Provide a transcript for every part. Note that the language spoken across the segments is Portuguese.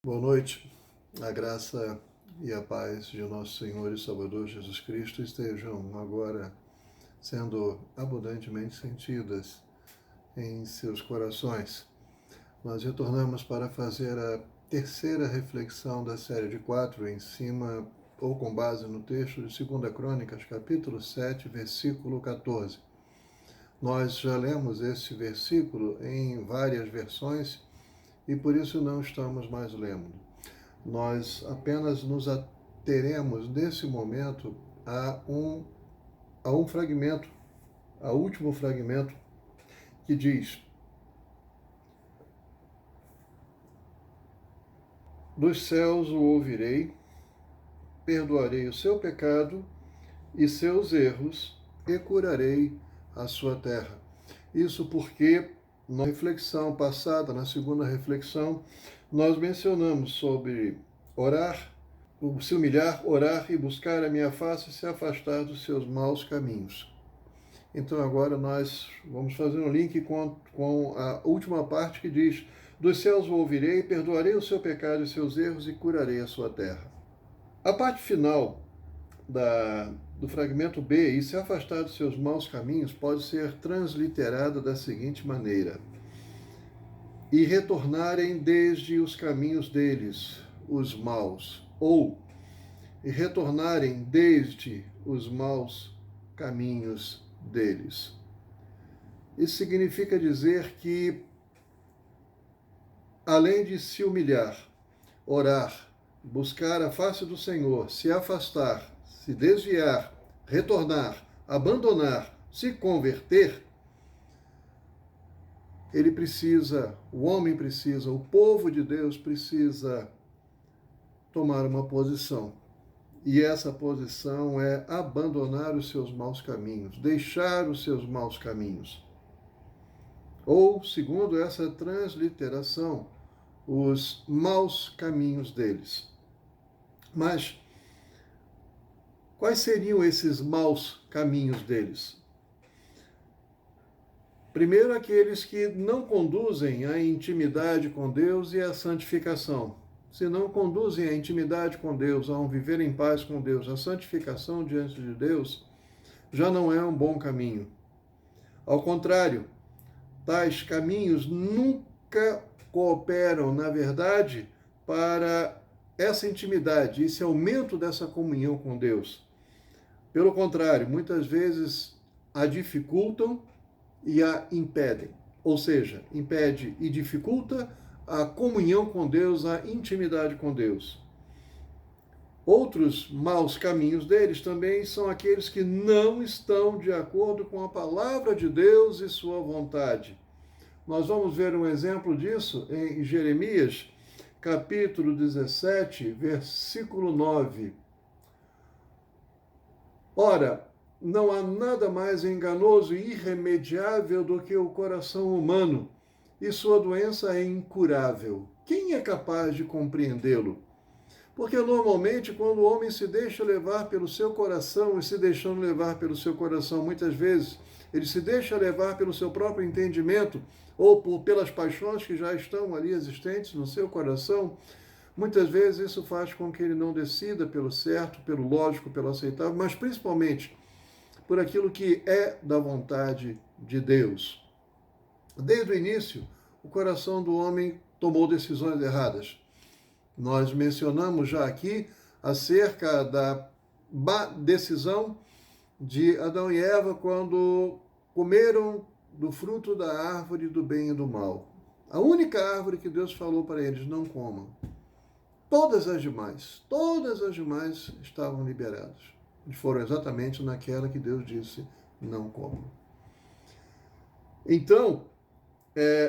Boa noite. A graça e a paz de nosso Senhor e Salvador Jesus Cristo estejam agora sendo abundantemente sentidas em seus corações. Nós retornamos para fazer a terceira reflexão da série de 4 em cima ou com base no texto de 2 Crônicas, capítulo 7, versículo 14. Nós já lemos esse versículo em várias versões e por isso não estamos mais lendo. Nós apenas nos ateremos nesse momento a um fragmento, ao último fragmento, que diz: dos céus o ouvirei, perdoarei o seu pecado e seus erros e curarei a sua terra. Isso porque na reflexão passada, na segunda reflexão, nós mencionamos sobre orar, se humilhar, orar e buscar a minha face e se afastar dos seus maus caminhos. Então agora nós vamos fazer um link com a última parte que diz: dos céus o ouvirei, perdoarei o seu pecado e seus erros e curarei a sua terra. A parte final do fragmento B, e se afastar dos seus maus caminhos, pode ser transliterada da seguinte maneira: e retornarem desde os caminhos deles, os maus, ou e retornarem desde os maus caminhos deles. Isso significa dizer que, além de se humilhar, orar, buscar a face do Senhor, se afastar, se desviar, retornar, abandonar, se converter, o homem precisa, o povo de Deus precisa tomar uma posição. E essa posição é abandonar os seus maus caminhos, deixar os seus maus caminhos. Ou, segundo essa transliteração, os maus caminhos deles. Mas quais seriam esses maus caminhos deles? Primeiro, aqueles que não conduzem à intimidade com Deus e à santificação. Se não conduzem à intimidade com Deus, a um viver em paz com Deus, a santificação diante de Deus, já não é um bom caminho. Ao contrário, tais caminhos nunca cooperam, na verdade, para essa intimidade, esse aumento dessa comunhão com Deus. Pelo contrário, muitas vezes a dificultam e a impedem. Ou seja, impede e dificulta a comunhão com Deus, a intimidade com Deus. Outros maus caminhos deles também são aqueles que não estão de acordo com a palavra de Deus e sua vontade. Nós vamos ver um exemplo disso em Jeremias, capítulo 17, versículo 9. Ora, não há nada mais enganoso e irremediável do que o coração humano, e sua doença é incurável. Quem é capaz de compreendê-lo? Porque normalmente, quando o homem se deixa levar pelo seu coração, e se deixando levar pelo seu coração, muitas vezes, ele se deixa levar pelo seu próprio entendimento, ou pelas paixões que já estão ali existentes no seu coração, muitas vezes isso faz com que ele não decida pelo certo, pelo lógico, pelo aceitável, mas principalmente por aquilo que é da vontade de Deus. Desde o início, o coração do homem tomou decisões erradas. Nós mencionamos já aqui acerca da decisão de Adão e Eva quando comeram do fruto da árvore do bem e do mal. A única árvore que Deus falou para eles: não comam. Todas as demais estavam liberadas. E foram exatamente naquela que Deus disse: não comam. Então,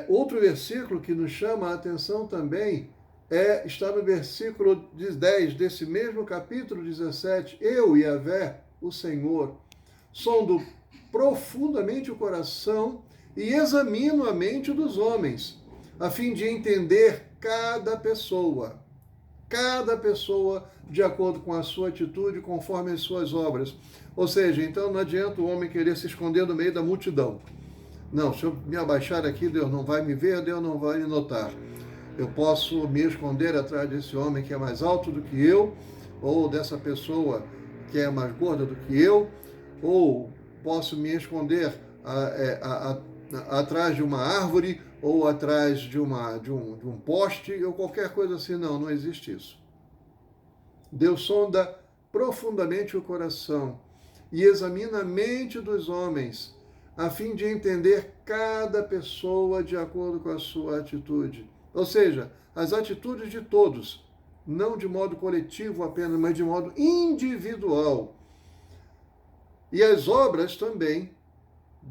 outro versículo que nos chama a atenção também está no versículo 10 desse mesmo capítulo 17. Eu, Yahvé, o Senhor, sondo profundamente o coração e examino a mente dos homens, a fim de entender cada pessoa de acordo com a sua atitude, conforme as suas obras. Ou seja, então não adianta o homem querer se esconder no meio da multidão. Não, se eu me abaixar aqui, Deus não vai me ver, Deus não vai me notar. Eu posso me esconder atrás desse homem que é mais alto do que eu, ou dessa pessoa que é mais gorda do que eu, ou posso me esconder atrás de uma árvore, ou atrás de um poste, ou qualquer coisa assim. Não, não existe isso. Deus sonda profundamente o coração e examina a mente dos homens, a fim de entender cada pessoa de acordo com a sua atitude. Ou seja, as atitudes de todos, não de modo coletivo apenas, mas de modo individual. E as obras também,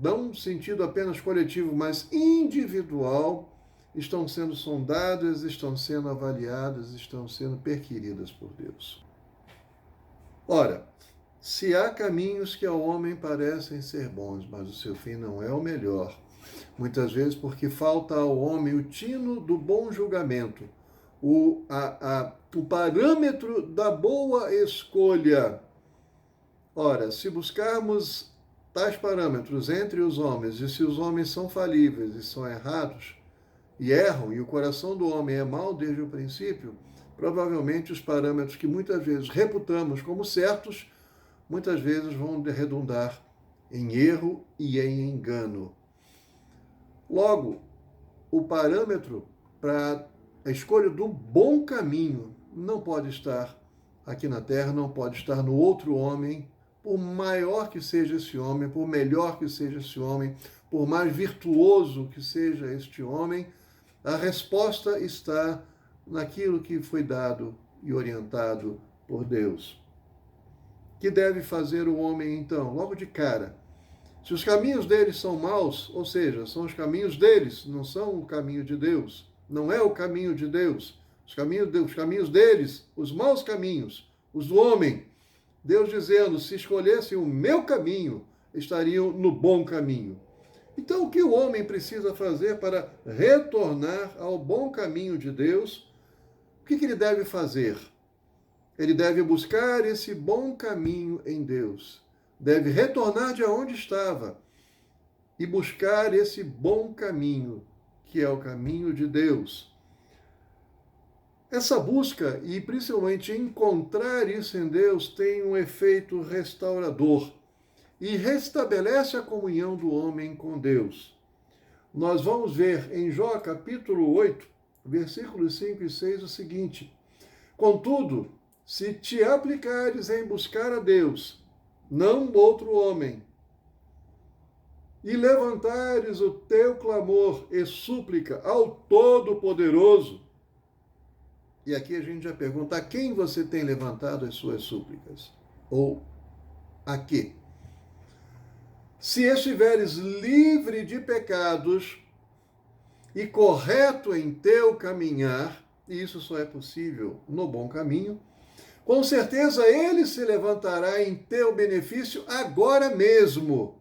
não sentido apenas coletivo, mas individual, estão sendo sondadas, estão sendo avaliadas, estão sendo perquiridas por Deus. Ora, se há caminhos que ao homem parecem ser bons, mas o seu fim não é o melhor, muitas vezes porque falta ao homem o tino do bom julgamento, o parâmetro da boa escolha. Ora, se buscarmos tais parâmetros entre os homens, e se os homens são falíveis e são errados, e erram, e o coração do homem é mau desde o princípio, provavelmente os parâmetros que muitas vezes reputamos como certos, muitas vezes vão redundar em erro e em engano. Logo, o parâmetro para a escolha do bom caminho não pode estar aqui na terra, não pode estar no outro homem, por maior que seja esse homem, por melhor que seja esse homem, por mais virtuoso que seja este homem, a resposta está naquilo que foi dado e orientado por Deus. O que deve fazer o homem, então? Logo de cara. Se os caminhos deles são maus, ou seja, são os caminhos deles, não são o caminho de Deus, não é o caminho de Deus. Os caminhos deles, os maus caminhos, os do homem. Deus dizendo, se escolhessem o meu caminho, estariam no bom caminho. Então, o que o homem precisa fazer para retornar ao bom caminho de Deus? O que ele deve fazer? Ele deve buscar esse bom caminho em Deus. Deve retornar de onde estava e buscar esse bom caminho, que é o caminho de Deus. Essa busca, e principalmente encontrar isso em Deus, tem um efeito restaurador e restabelece a comunhão do homem com Deus. Nós vamos ver em Jó capítulo 8, versículos 5 e 6 o seguinte: contudo, se te aplicares em buscar a Deus, não outro homem, e levantares o teu clamor e súplica ao Todo-Poderoso, e aqui a gente já pergunta, a quem você tem levantado as suas súplicas? Ou a quê? Se estiveres livre de pecados e correto em teu caminhar, e isso só é possível no bom caminho, com certeza ele se levantará em teu benefício agora mesmo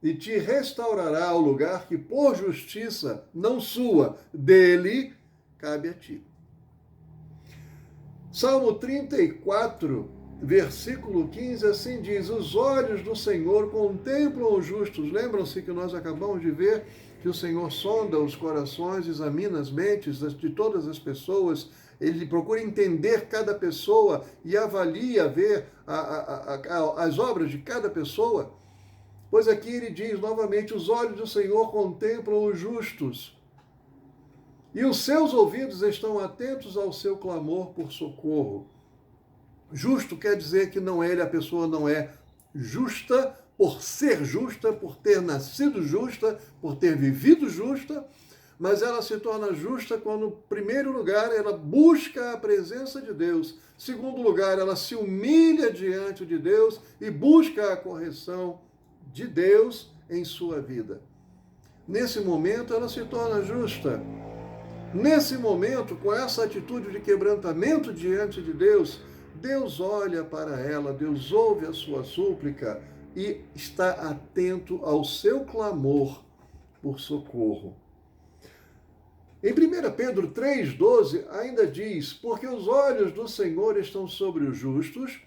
e te restaurará ao lugar que por justiça, não sua, dele, cabe a ti. Salmo 34, versículo 15, assim diz: os olhos do Senhor contemplam os justos. Lembram-se que nós acabamos de ver que o Senhor sonda os corações, examina as mentes de todas as pessoas, ele procura entender cada pessoa e avalia, ver as obras de cada pessoa. Pois aqui ele diz novamente, os olhos do Senhor contemplam os justos, e os seus ouvidos estão atentos ao seu clamor por socorro. Justo quer dizer que a pessoa não é justa por ser justa, por ter nascido justa, por ter vivido justa, mas ela se torna justa quando, em primeiro lugar, ela busca a presença de Deus. Em segundo lugar, ela se humilha diante de Deus e busca a correção de Deus em sua vida. Nesse momento, ela se torna justa. Nesse momento, com essa atitude de quebrantamento diante de Deus, Deus olha para ela, Deus ouve a sua súplica e está atento ao seu clamor por socorro. Em 1 Pedro 3,12 ainda diz, porque os olhos do Senhor estão sobre os justos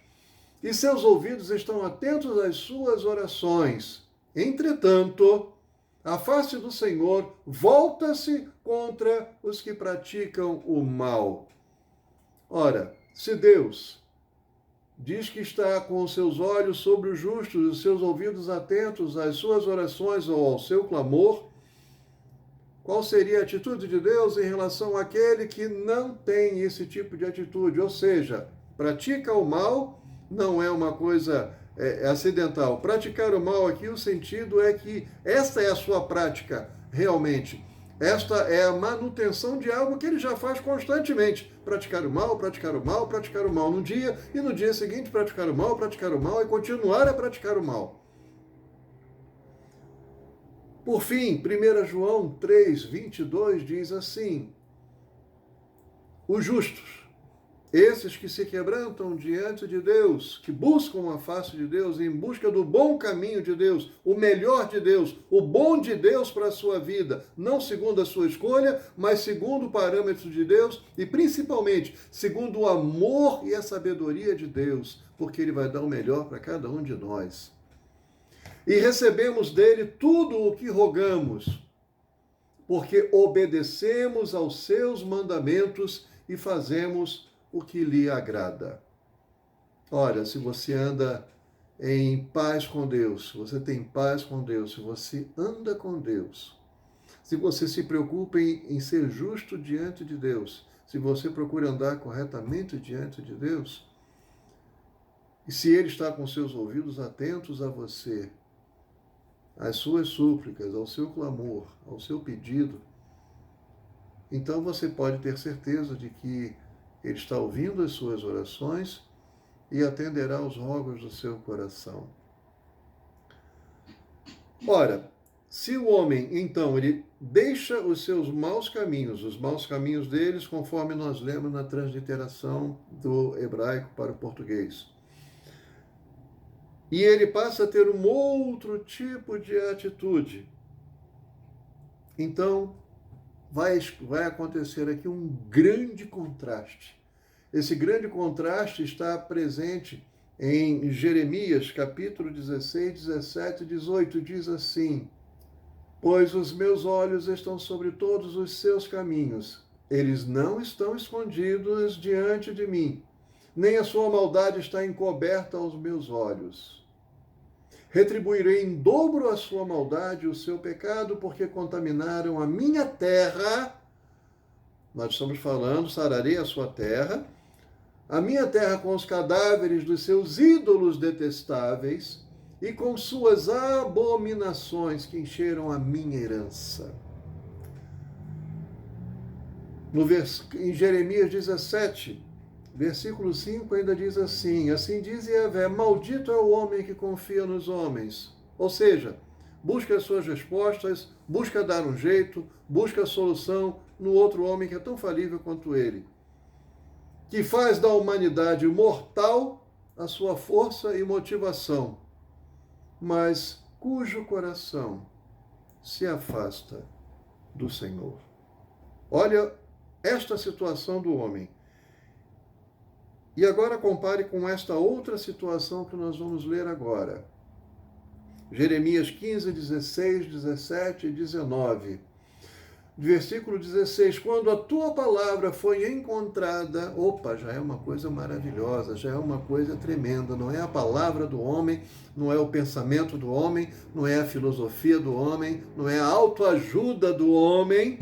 e seus ouvidos estão atentos às suas orações. Entretanto, A face do Senhor volta-se contra os que praticam o mal. Ora, se Deus diz que está com os seus olhos sobre os justos, os seus ouvidos atentos às suas orações ou ao seu clamor, qual seria a atitude de Deus em relação àquele que não tem esse tipo de atitude? Ou seja, pratica o mal, não é uma coisa acidental. Praticar o mal aqui, o sentido é que esta é a sua prática, realmente. Esta é a manutenção de algo que ele já faz constantemente. Praticar o mal, praticar o mal, praticar o mal num dia, e no dia seguinte praticar o mal e continuar a praticar o mal. Por fim, 1 João 3, 22 diz assim: os justos, esses que se quebrantam diante de Deus, que buscam a face de Deus, em busca do bom caminho de Deus, o melhor de Deus, o bom de Deus para a sua vida, não segundo a sua escolha, mas segundo o parâmetro de Deus e principalmente segundo o amor e a sabedoria de Deus, porque Ele vai dar o melhor para cada um de nós. E recebemos dele tudo o que rogamos, porque obedecemos aos seus mandamentos e fazemos o que lhe agrada. Olha, se você anda em paz com Deus, se você tem paz com Deus, se você anda com Deus, se você se preocupa em ser justo diante de Deus, se você procura andar corretamente diante de Deus, e se Ele está com seus ouvidos atentos a você, às suas súplicas, ao seu clamor, ao seu pedido, então você pode ter certeza de que Ele está ouvindo as suas orações e atenderá aos rogos do seu coração. Ora, se o homem, então, ele deixa os seus maus caminhos deles, conforme nós lemos na transliteração do hebraico para o português, e ele passa a ter um outro tipo de atitude, então vai acontecer aqui um grande contraste. Esse grande contraste está presente em Jeremias, capítulo 16, 17 e 18, diz assim: pois os meus olhos estão sobre todos os seus caminhos, eles não estão escondidos diante de mim, nem a sua maldade está encoberta aos meus olhos. Retribuirei em dobro a sua maldade e o seu pecado, porque contaminaram a minha terra. Nós estamos falando, sararei a sua terra, a minha terra com os cadáveres dos seus ídolos detestáveis e com suas abominações que encheram a minha herança. Em Jeremias 17, versículo 5 ainda diz assim: assim diz Yahvé, maldito é o homem que confia nos homens. Ou seja, busca as suas respostas, busca dar um jeito, busca a solução no outro homem que é tão falível quanto ele, que faz da humanidade mortal a sua força e motivação, mas cujo coração se afasta do Senhor. Olha esta situação do homem. E agora compare com esta outra situação que nós vamos ler agora. Jeremias 15, 16, 17 e 19. Versículo 16, quando a tua palavra foi encontrada, já é uma coisa maravilhosa, já é uma coisa tremenda, não é a palavra do homem, não é o pensamento do homem, não é a filosofia do homem, não é a autoajuda do homem,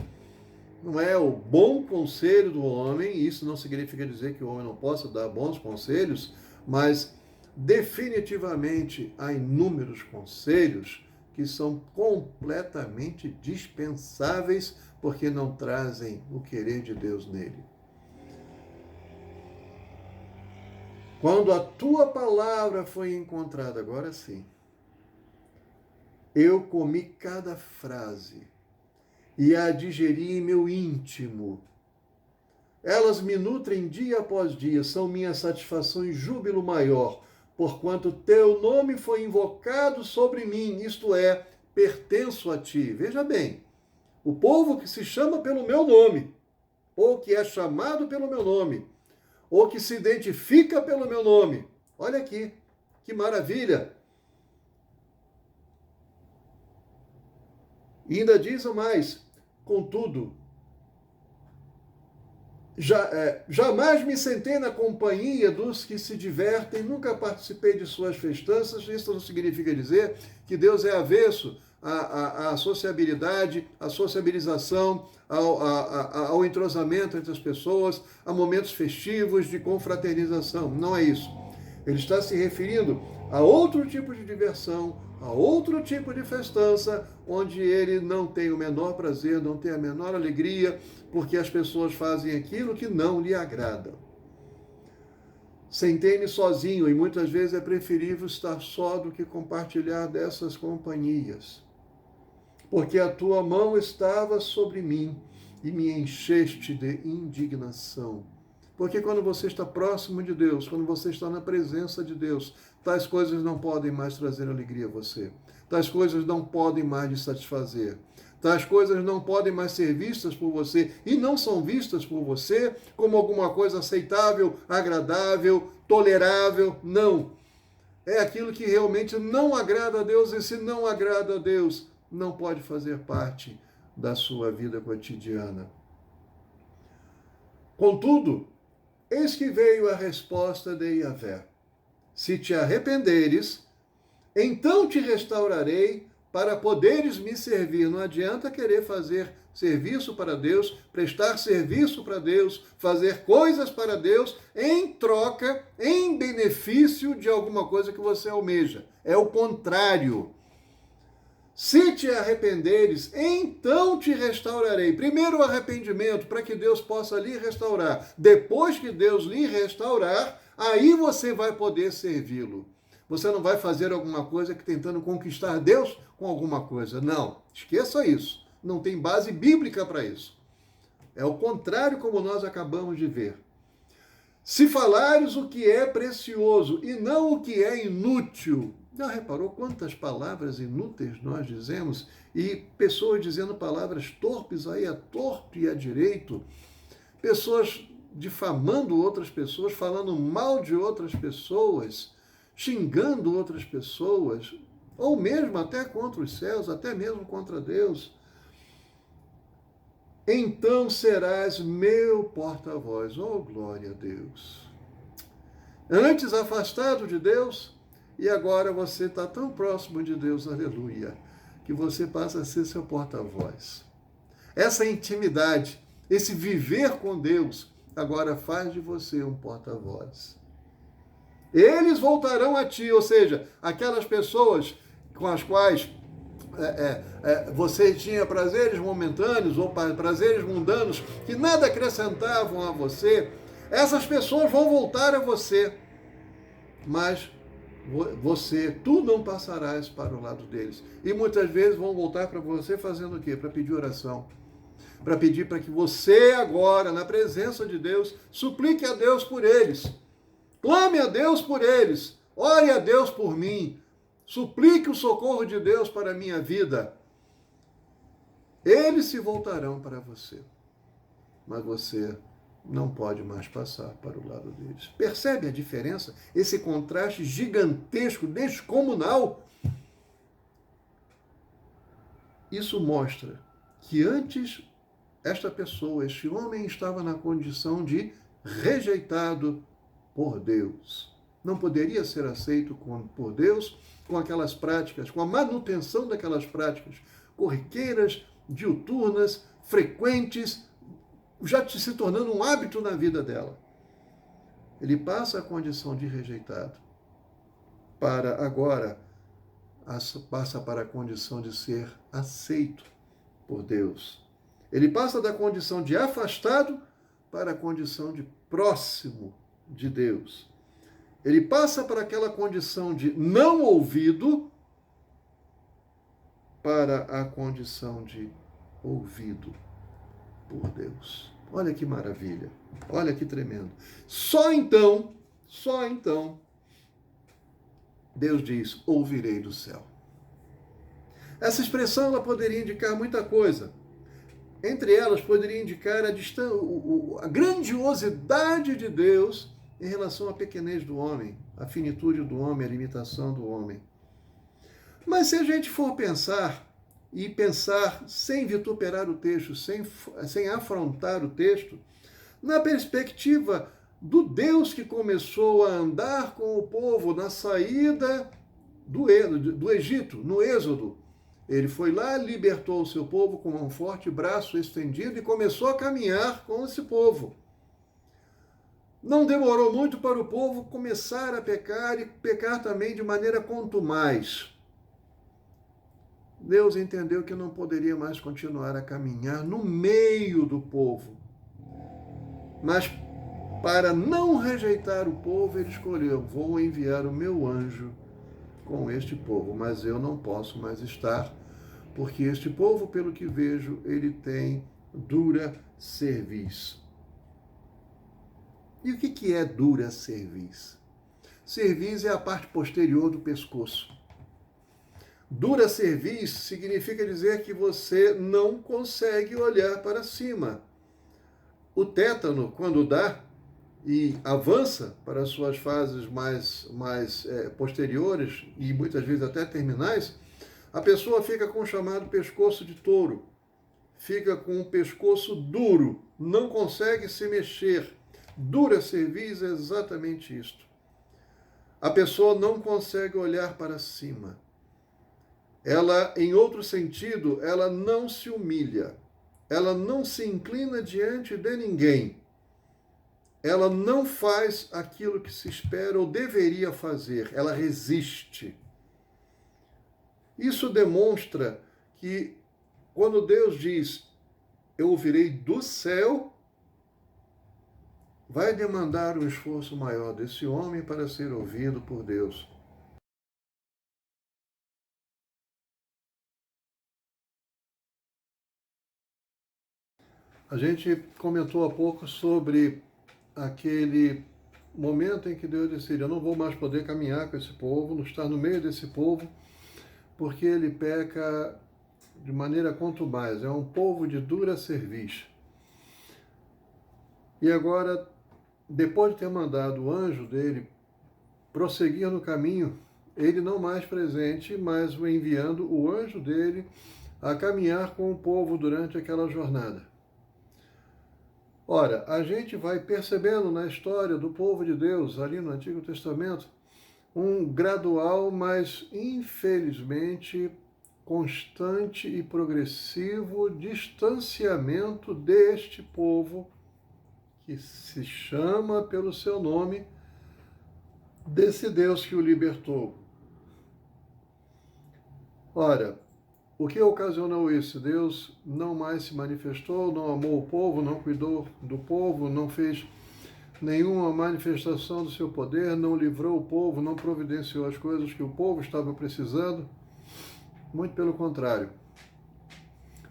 não é o bom conselho do homem. Isso não significa dizer que o homem não possa dar bons conselhos, mas definitivamente há inúmeros conselhos que são completamente dispensáveis porque não trazem o querer de Deus nele. Quando a tua palavra foi encontrada, agora sim, eu comi cada frase e a digeri em meu íntimo. Elas me nutrem dia após dia, são minha satisfação e júbilo maior, porquanto teu nome foi invocado sobre mim, isto é, pertenço a ti. Veja bem, o povo que se chama pelo meu nome, ou que é chamado pelo meu nome, ou que se identifica pelo meu nome. Olha aqui, que maravilha! E ainda diz mais: contudo, jamais me sentei na companhia dos que se divertem, nunca participei de suas festanças. Isso não significa dizer que Deus é avesso à sociabilidade, à sociabilização, ao entrosamento entre as pessoas, a momentos festivos de confraternização. Não é isso. Ele está se referindo a outro tipo de diversão, a outro tipo de festança, onde ele não tem o menor prazer, não tem a menor alegria, porque as pessoas fazem aquilo que não lhe agrada. Sentei-me sozinho, e muitas vezes é preferível estar só do que compartilhar dessas companhias. Porque a tua mão estava sobre mim e me encheste de indignação. Porque quando você está próximo de Deus, quando você está na presença de Deus, tais coisas não podem mais trazer alegria a você. Tais coisas não podem mais lhe satisfazer. Tais coisas não podem mais ser vistas por você e não são vistas por você como alguma coisa aceitável, agradável, tolerável. Não. É aquilo que realmente não agrada a Deus, e se não agrada a Deus, não pode fazer parte da sua vida cotidiana. Contudo, eis que veio a resposta de Yahvé: se te arrependeres, então te restaurarei para poderes me servir. Não adianta querer fazer serviço para Deus, prestar serviço para Deus, fazer coisas para Deus em troca, em benefício de alguma coisa que você almeja. É o contrário. Se te arrependeres, então te restaurarei. Primeiro o arrependimento, para que Deus possa lhe restaurar. Depois que Deus lhe restaurar, aí você vai poder servi-lo. Você não vai fazer alguma coisa que tentando conquistar Deus com alguma coisa. Não, esqueça isso. Não tem base bíblica para isso. É o contrário, como nós acabamos de ver. Se falares o que é precioso e não o que é inútil. Já reparou quantas palavras inúteis nós dizemos? E pessoas dizendo palavras torpes aí a torto e a direito. Pessoas difamando outras pessoas, falando mal de outras pessoas, xingando outras pessoas, ou mesmo até contra os céus, até mesmo contra Deus. Então serás meu porta-voz. Oh, glória a Deus. Antes afastado de Deus, e agora você está tão próximo de Deus, aleluia, que você passa a ser seu porta-voz. Essa intimidade, esse viver com Deus, agora faz de você um porta-voz. Eles voltarão a ti, ou seja, aquelas pessoas com as quais você tinha prazeres momentâneos ou prazeres mundanos que nada acrescentavam a você, essas pessoas vão voltar a você, mas tu não passarás para o lado deles. E muitas vezes vão voltar para você fazendo o quê? Para pedir oração. Para pedir para que você agora, na presença de Deus, suplique a Deus por eles. Clame a Deus por eles. Ore a Deus por mim. Suplique o socorro de Deus para a minha vida. Eles se voltarão para você. Mas você não pode mais passar para o lado deles. Percebe a diferença? Esse contraste gigantesco, descomunal? Isso mostra que antes esta pessoa, este homem, estava na condição de rejeitado por Deus. Não poderia ser aceito por Deus com aquelas práticas, com a manutenção daquelas práticas corriqueiras, diuturnas, frequentes, já se tornando um hábito na vida dela. Ele passa a condição de rejeitado para agora passa para a condição de ser aceito por Deus. Ele passa da condição de afastado para a condição de próximo de Deus. Ele passa para aquela condição de não ouvido para a condição de ouvido por Deus. Olha que maravilha, olha que tremendo. Só então, Deus diz, ouvirei do céu. Essa expressão ela poderia indicar muita coisa. Entre elas, poderia indicar a grandiosidade de Deus em relação à pequenez do homem, à finitude do homem, à limitação do homem. Mas se a gente for pensar e pensar, sem vituperar o texto, sem afrontar o texto, na perspectiva do Deus que começou a andar com o povo na saída do Egito, no Êxodo. Ele foi lá, libertou o seu povo com um forte braço estendido e começou a caminhar com esse povo. Não demorou muito para o povo começar a pecar e pecar também de maneira contumaz. Deus entendeu que não poderia mais continuar a caminhar no meio do povo. Mas para não rejeitar o povo, ele escolheu: vou enviar o meu anjo com este povo, mas eu não posso mais estar, porque este povo, pelo que vejo, ele tem dura cerviz. E o que é dura cerviz? Cerviz é a parte posterior do pescoço. Dura cerviz significa dizer que você não consegue olhar para cima. O tétano, quando dá e avança para as suas fases mais posteriores e muitas vezes até terminais, a pessoa fica com o chamado pescoço de touro. Fica com o pescoço duro, não consegue se mexer. Dura cerviz é exatamente isto. A pessoa não consegue olhar para cima. Ela, em outro sentido, ela não se humilha. Ela não se inclina diante de ninguém. Ela não faz aquilo que se espera ou deveria fazer. Ela resiste. Isso demonstra que quando Deus diz, eu ouvirei do céu, vai demandar um esforço maior desse homem para ser ouvido por Deus. A gente comentou há pouco sobre aquele momento em que Deus decide, eu não vou mais poder caminhar com esse povo, não estar no meio desse povo, porque ele peca de maneira contumaz, é um povo de dura cerviz. E agora, depois de ter mandado o anjo dele prosseguir no caminho, ele não mais presente, mas enviando o anjo dele a caminhar com o povo durante aquela jornada. Ora, a gente vai percebendo na história do povo de Deus, ali no Antigo Testamento, um gradual, mas infelizmente constante e progressivo distanciamento deste povo que se chama pelo seu nome, desse Deus que o libertou. Ora, o que ocasionou isso? Deus não mais se manifestou, não amou o povo, não cuidou do povo, não fez nenhuma manifestação do seu poder, não livrou o povo, não providenciou as coisas que o povo estava precisando. Muito pelo contrário.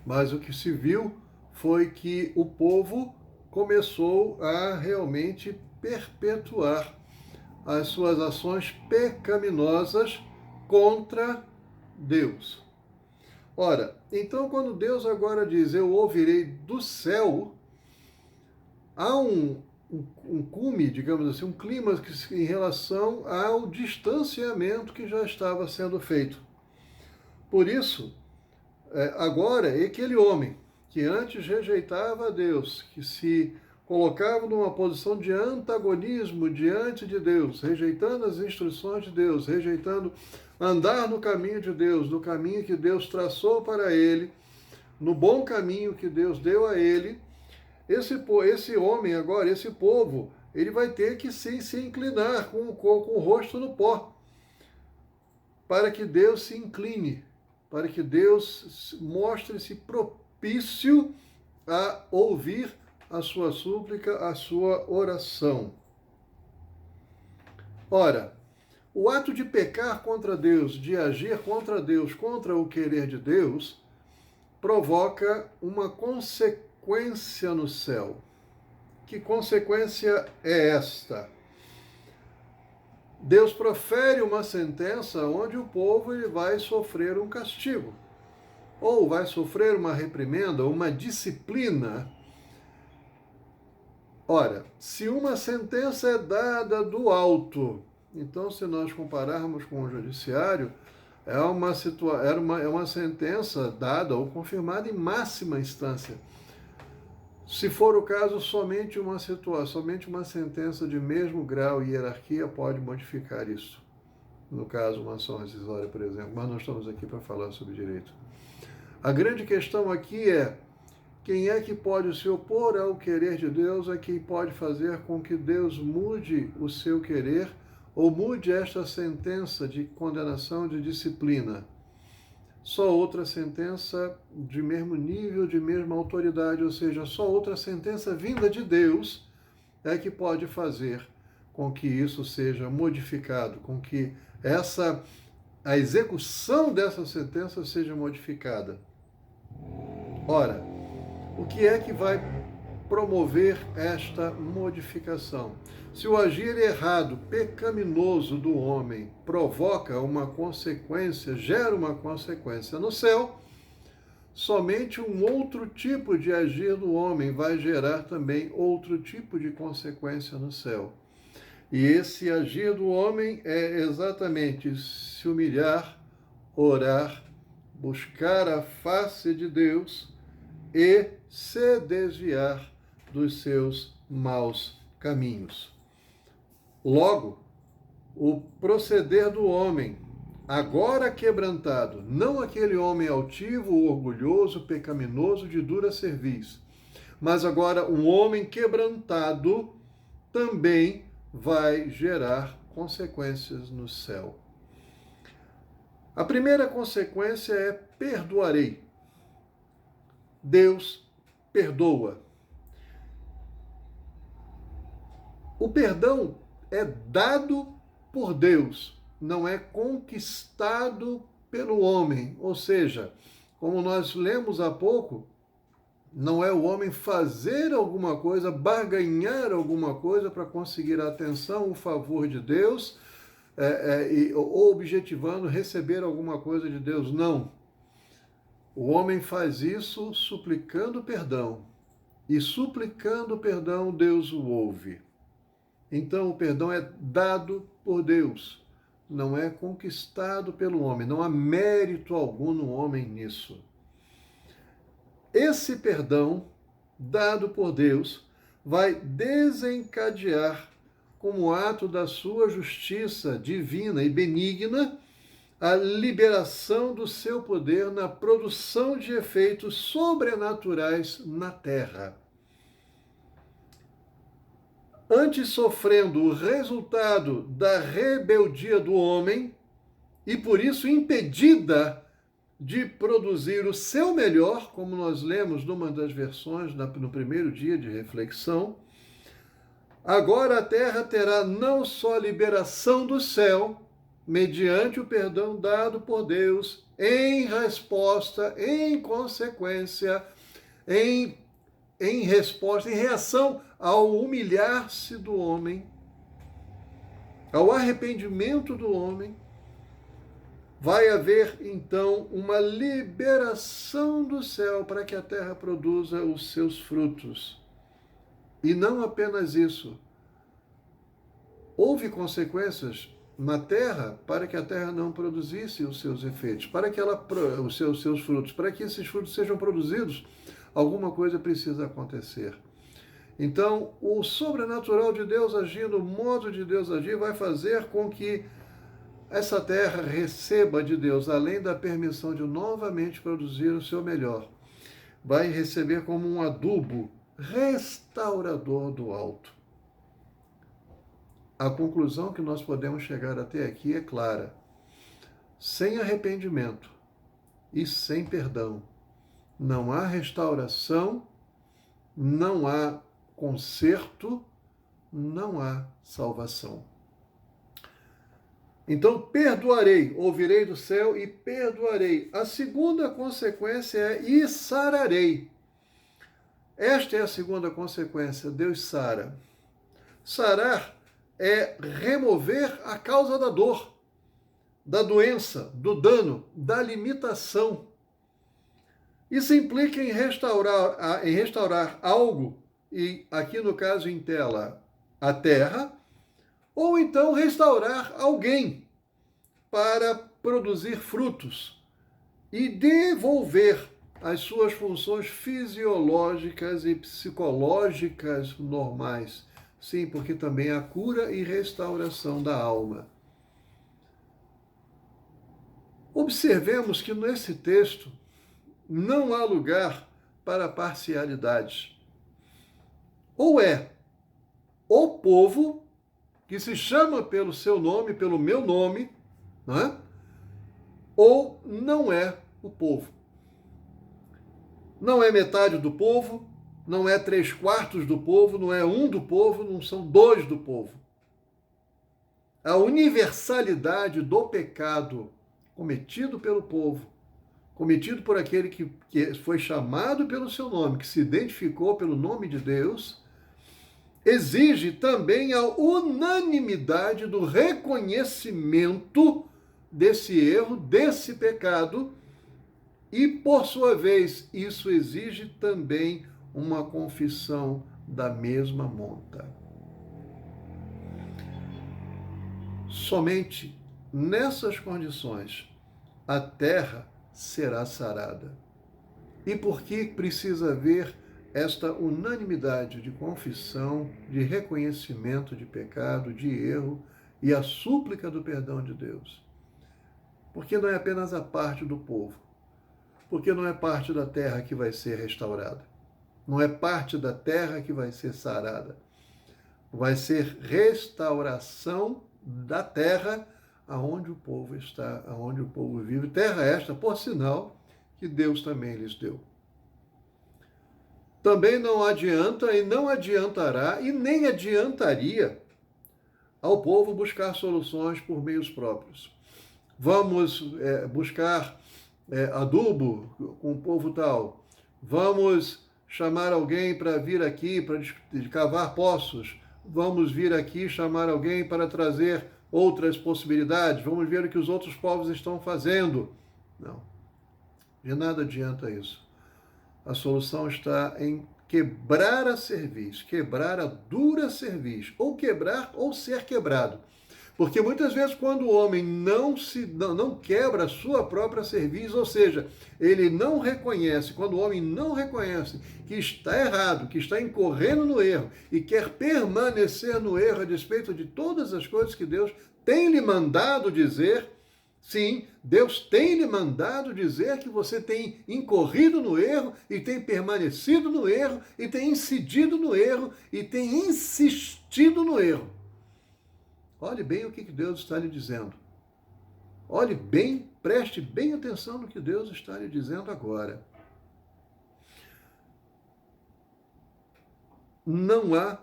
Mas o que se viu foi que o povo começou a realmente perpetuar as suas ações pecaminosas contra Deus. Ora, então quando Deus agora diz, eu ouvirei do céu, há um cume, digamos assim, um clima em relação ao distanciamento que já estava sendo feito. Por isso, agora, aquele homem que antes rejeitava a Deus, que se colocava numa posição de antagonismo diante de Deus, rejeitando as instruções de Deus, rejeitando andar no caminho de Deus, no caminho que Deus traçou para ele, no bom caminho que Deus deu a ele, esse homem agora, esse povo, ele vai ter que sim se inclinar com o rosto no pó, para que Deus se incline, para que Deus mostre-se propício a ouvir a sua súplica, a sua oração. Ora, o ato de pecar contra Deus, de agir contra Deus, contra o querer de Deus, provoca uma consequência no céu. Que consequência é esta? Deus profere uma sentença onde o povo ele vai sofrer um castigo, ou vai sofrer uma reprimenda, uma disciplina. Ora, se uma sentença é dada do alto, então se nós compararmos com o judiciário, É uma sentença dada ou confirmada em máxima instância. Se for o caso, somente uma sentença de mesmo grau e hierarquia pode modificar isso. No caso, uma ação rescisória, por exemplo. Mas nós estamos aqui para falar sobre direito. A grande questão aqui é: quem é que pode se opor ao querer de Deus? É quem pode fazer com que Deus mude o seu querer ou mude esta sentença de condenação, de disciplina. Só outra sentença de mesmo nível, de mesma autoridade, ou seja, só outra sentença vinda de Deus é que pode fazer com que isso seja modificado, com que a execução dessa sentença seja modificada. Ora, o que é que vai promover esta modificação? Se o agir errado, pecaminoso do homem provoca uma consequência, gera uma consequência no céu, somente um outro tipo de agir do homem vai gerar também outro tipo de consequência no céu. E esse agir do homem é exatamente se humilhar, orar, buscar a face de Deus e se desviar dos seus maus caminhos. Logo, o proceder do homem, agora quebrantado, não aquele homem altivo, orgulhoso, pecaminoso, de dura cerviz, mas agora um homem quebrantado também vai gerar consequências no céu. A primeira consequência é perdoarei. Deus perdoa. O perdão é dado por Deus, não é conquistado pelo homem. Ou seja, como nós lemos há pouco, não é o homem fazer alguma coisa, barganhar alguma coisa para conseguir a atenção, o favor de Deus, ou objetivando receber alguma coisa de Deus. Não. O homem faz isso suplicando perdão. E suplicando perdão, Deus o ouve. Então, o perdão é dado por Deus, não é conquistado pelo homem, não há mérito algum no homem nisso. Esse perdão, dado por Deus, vai desencadear, como ato da sua justiça divina e benigna, a liberação do seu poder na produção de efeitos sobrenaturais na terra. Antes sofrendo o resultado da rebeldia do homem e por isso impedida de produzir o seu melhor, como nós lemos numa das versões no primeiro dia de reflexão, agora a terra terá não só a liberação do céu, mediante o perdão dado por Deus, em resposta, em consequência, em resposta, em reação ao humilhar-se do homem, ao arrependimento do homem, vai haver então uma liberação do céu para que a terra produza os seus frutos. E não apenas isso. Houve consequências na terra para que a terra não produzisse os seus efeitos, para que os seus frutos, para que esses frutos sejam produzidos, alguma coisa precisa acontecer. Então, o sobrenatural de Deus agindo, o modo de Deus agir, vai fazer com que essa terra receba de Deus, além da permissão de novamente produzir o seu melhor, vai receber como um adubo restaurador do alto. A conclusão que nós podemos chegar até aqui é clara. Sem arrependimento e sem perdão, não há restauração, não há conserto, não há salvação. Então, perdoarei, ouvirei do céu e perdoarei. A segunda consequência é e sararei. Esta é a segunda consequência, Deus sara. Sarar é remover a causa da dor, da doença, do dano, da limitação. Isso implica em restaurar algo, e aqui no caso em tela, a terra, ou então restaurar alguém para produzir frutos e devolver as suas funções fisiológicas e psicológicas normais. Sim, porque também há cura e restauração da alma. Observemos que nesse texto não há lugar para parcialidades. Ou é o povo que se chama pelo seu nome, pelo meu nome, não é? Ou não é o povo. Não é metade do povo, não é 3/4 do povo, não é 1 do povo, não são 2 do povo. A universalidade do pecado cometido pelo povo, cometido por aquele que foi chamado pelo seu nome, que se identificou pelo nome de Deus, exige também a unanimidade do reconhecimento desse erro, desse pecado, e, por sua vez, isso exige também uma confissão da mesma monta. Somente nessas condições a terra será sarada. E por que precisa haver esta unanimidade de confissão, de reconhecimento de pecado, de erro e a súplica do perdão de Deus? Porque não é apenas a parte do povo, porque não é parte da terra que vai ser restaurada, não é parte da terra que vai ser sarada, vai ser restauração da terra aonde o povo está, aonde o povo vive, terra esta, por sinal, que Deus também lhes deu. Também não adianta e não adiantará e nem adiantaria ao povo buscar soluções por meios próprios. Vamos buscar adubo com o povo tal, vamos chamar alguém para vir aqui para cavar poços, vamos vir aqui chamar alguém para trazer outras possibilidades, vamos ver o que os outros povos estão fazendo. Não, de nada adianta isso. A solução está em quebrar a cerviz, quebrar a dura cerviz, ou quebrar ou ser quebrado. Porque muitas vezes quando o homem não quebra a sua própria cerviz, ou seja, ele não reconhece, quando o homem não reconhece que está errado, que está incorrendo no erro e quer permanecer no erro a despeito de todas as coisas que Deus tem lhe mandado dizer, sim, Deus tem lhe mandado dizer que você tem incorrido no erro e tem permanecido no erro e tem incidido no erro e tem insistido no erro. Olhe bem o que Deus está lhe dizendo. Olhe bem, preste bem atenção no que Deus está lhe dizendo agora. Não há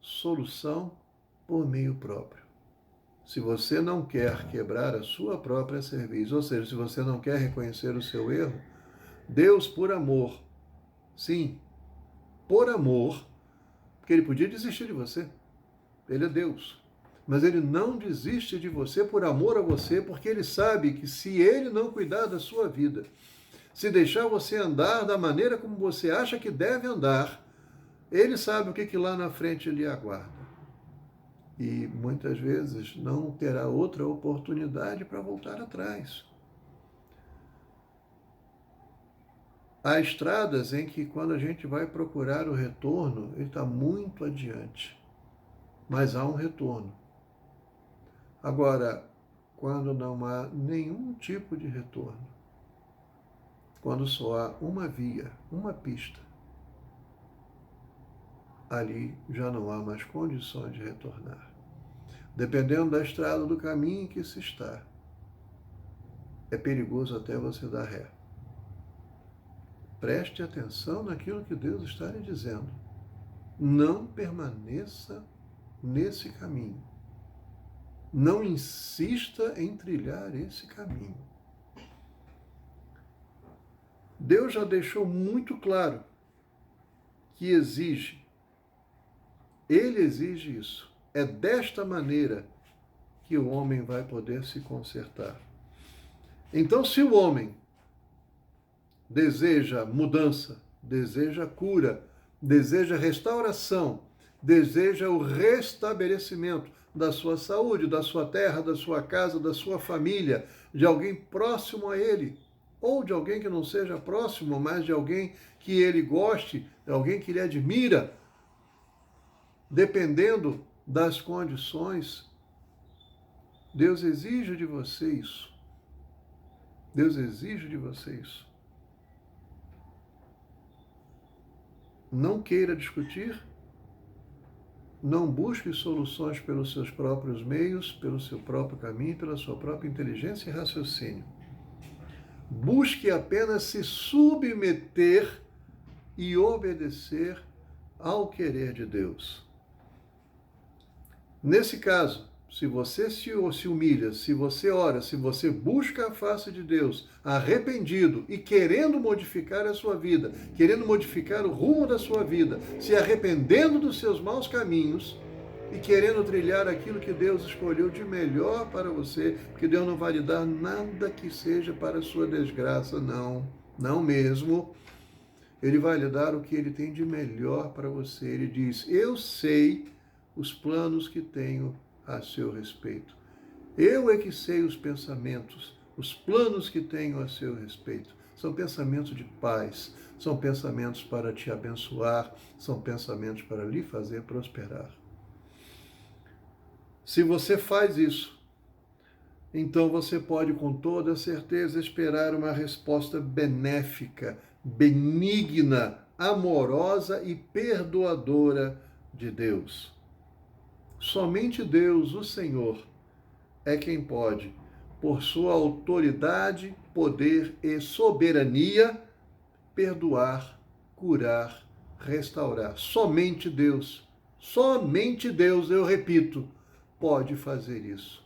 solução por meio próprio. Se você não quer quebrar a sua própria cerviz, ou seja, se você não quer reconhecer o seu erro, Deus, por amor, sim, por amor, porque Ele podia desistir de você, Ele é Deus, mas Ele não desiste de você por amor a você, porque Ele sabe que se Ele não cuidar da sua vida, se deixar você andar da maneira como você acha que deve andar, Ele sabe o que lá na frente lhe aguarda. E muitas vezes não terá outra oportunidade para voltar atrás. Há estradas em que quando a gente vai procurar o retorno, ele está muito adiante, mas há um retorno. Agora, quando não há nenhum tipo de retorno, quando só há uma via, uma pista, ali já não há mais condições de retornar. Dependendo da estrada do caminho em que se está, é perigoso até você dar ré. Preste atenção naquilo que Deus está lhe dizendo. Não permaneça nesse caminho. Não insista em trilhar esse caminho. Deus já deixou muito claro que Ele exige isso. É desta maneira que o homem vai poder se consertar. Então, se o homem deseja mudança, deseja cura, deseja restauração, deseja o restabelecimento, da sua saúde, da sua terra, da sua casa, da sua família, de alguém próximo a ele, ou de alguém que não seja próximo, mas de alguém que ele goste, de alguém que ele admira, dependendo das condições. Deus exige de você isso. Deus exige de você isso. Não queira discutir, não busque soluções pelos seus próprios meios, pelo seu próprio caminho, pela sua própria inteligência e raciocínio. Busque apenas se submeter e obedecer ao querer de Deus. Nesse caso, se você se humilha, se você ora, se você busca a face de Deus, arrependido e querendo modificar a sua vida, querendo modificar o rumo da sua vida, se arrependendo dos seus maus caminhos e querendo trilhar aquilo que Deus escolheu de melhor para você, porque Deus não vai lhe dar nada que seja para a sua desgraça, não mesmo. Ele vai lhe dar o que ele tem de melhor para você. Ele diz: eu sei os planos que tenho a seu respeito. Eu é que sei os pensamentos, os planos que tenho a seu respeito. São pensamentos de paz, são pensamentos para te abençoar, são pensamentos para lhe fazer prosperar. Se você faz isso, então você pode com toda certeza esperar uma resposta benéfica, benigna, amorosa e perdoadora de Deus. Somente Deus, o Senhor, é quem pode, por sua autoridade, poder e soberania, perdoar, curar, restaurar. Somente Deus, eu repito, pode fazer isso.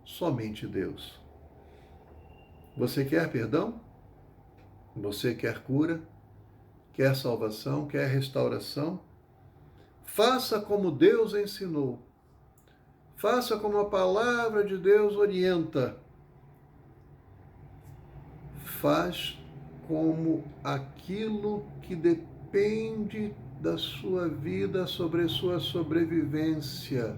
Somente Deus. Você quer perdão? Você quer cura? Quer salvação? Quer restauração? Faça como Deus ensinou. Faça como a palavra de Deus orienta. Faz como aquilo que depende da sua vida, sobre sua sobrevivência.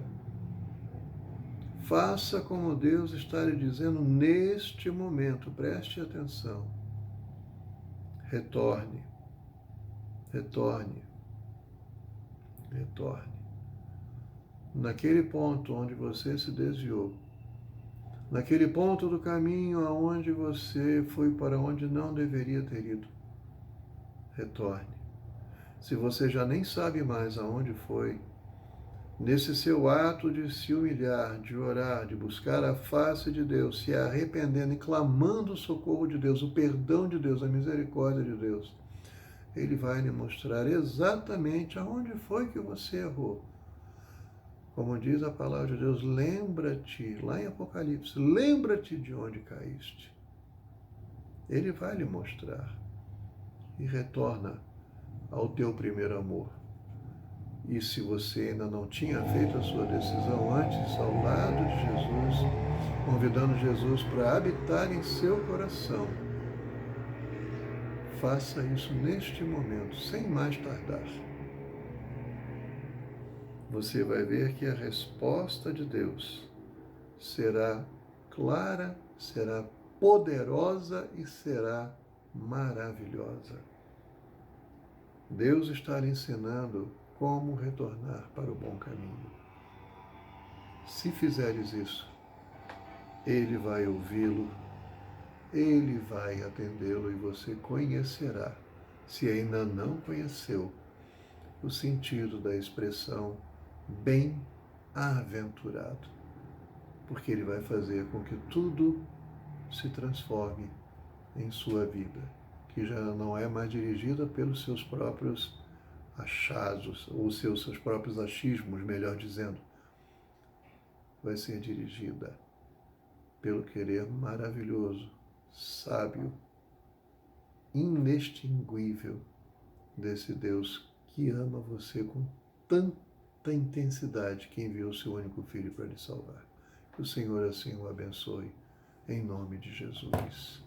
Faça como Deus está lhe dizendo neste momento. Preste atenção. Retorne. Retorne. Retorne. Naquele ponto onde você se desviou, naquele ponto do caminho aonde você foi para onde não deveria ter ido, retorne. Se você já nem sabe mais aonde foi, nesse seu ato de se humilhar, de orar, de buscar a face de Deus, se arrependendo e clamando o socorro de Deus, o perdão de Deus, a misericórdia de Deus, Ele vai lhe mostrar exatamente aonde foi que você errou. Como diz a palavra de Deus, lembra-te, lá em Apocalipse, lembra-te de onde caíste. Ele vai lhe mostrar e retorna ao teu primeiro amor. E se você ainda não tinha feito a sua decisão antes, ao lado de Jesus, convidando Jesus para habitar em seu coração, faça isso neste momento, sem mais tardar. Você vai ver que a resposta de Deus será clara, será poderosa e será maravilhosa. Deus está lhe ensinando como retornar para o bom caminho. Se fizeres isso, Ele vai ouvi-lo, Ele vai atendê-lo e você conhecerá, se ainda não conheceu, o sentido da expressão bem-aventurado, porque Ele vai fazer com que tudo se transforme em sua vida, que já não é mais dirigida pelos seus próprios achados, ou seus próprios achismos, melhor dizendo, vai ser dirigida pelo querer maravilhoso, sábio, inextinguível desse Deus que ama você com tanta intensidade que enviou seu único Filho para lhe salvar. Que o Senhor assim o abençoe, em nome de Jesus.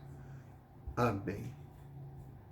Amém.